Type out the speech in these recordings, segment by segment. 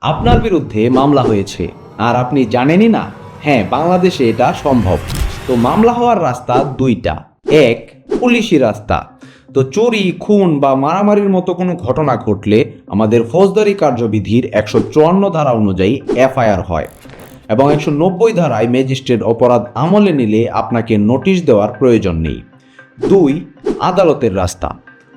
আপনার বিরুদ্ধে মামলা হয়েছে আর আপনি জানেনই না? হ্যাঁ, বাংলাদেশে এটা সম্ভব। তো মামলা হওয়ার রাস্তা দুইটা। এক, পুলিশি রাস্তা। তো চুরি, খুন বা মারামারির মতো কোনো ঘটনা ঘটলে আমাদের ফৌজদারি কার্যবিধির 154 ধারা অনুযায়ী এফআইআর হয় এবং 190 ধারায় ম্যাজিস্ট্রেট অপরাধ আমলে নিলে আপনাকে নোটিশ দেওয়ার প্রয়োজন নেই। দুই, আদালতের রাস্তা।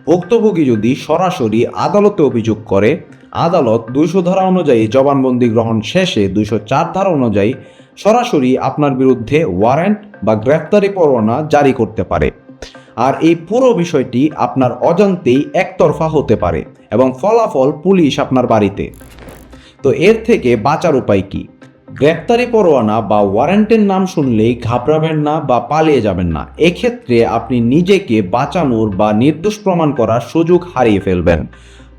ভুক্তভোগী যদি সরাসরি আদালতে অভিযোগ করে, আদালত 200 ধারা অনুযায়ী জবানবন্দি গ্রহণ শেষে 204 ধারা অনুযায়ী সরাসরি আপনার বিরুদ্ধে ওয়ারেন্ট বা গ্রেফতারি পরোয়ানা জারি করতে পারে। আর এই পুরো বিষয়টি আপনার অজান্তেই একতরফা হতে পারে এবং ফলাফল পুলিশ আপনার বাড়িতে। তো এর থেকে বাঁচার উপায় কি? গ্রেফতারি পরোয়ানা বা ওয়ারেন্টের নাম শুনলেই ঘাবড়াবেন না বা পালিয়ে যাবেন না। এক্ষেত্রে আপনি নিজেকে বাঁচানোর বা নির্দোষ প্রমাণ করার সুযোগ হারিয়ে ফেলবেন।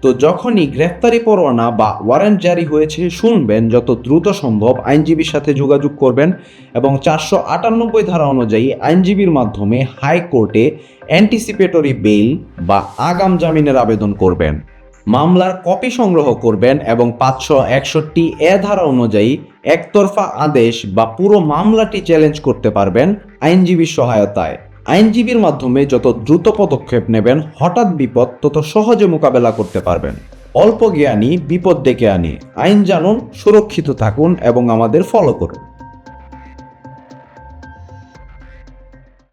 তো যখনই গ্রেফতারি পরোয়ানা বা ওয়ারেন্ট জারি হয়েছে শুনবেন, যত দ্রুত সম্ভব আইনজীবীর সাথে যোগাযোগ করবেন এবং 498 ধারা অনুযায়ী আইনজীবীর মাধ্যমে হাইকোর্টে অ্যান্টিসিপেটরি বেইল বা আগাম জামিনের আবেদন করবেন। মামলার কপি সংগ্রহ করবেন এবং 561 ধারা অনুযায়ী একতরফা আদেশ বা পুরো মামলাটি চ্যালেঞ্জ করতে পারবেন আইনজীবীর সহায়তায়। আইনজীবীর মাধ্যমে যত দ্রুত পদক্ষেপ নেবেন, হঠাৎ বিপদ তত সহজে মোকাবেলা করতে পারবেন। অল্প জ্ঞানী বিপদ ডেকে আনে। আইন জানুন, সুরক্ষিত থাকুন এবং আমাদের ফলো করুন।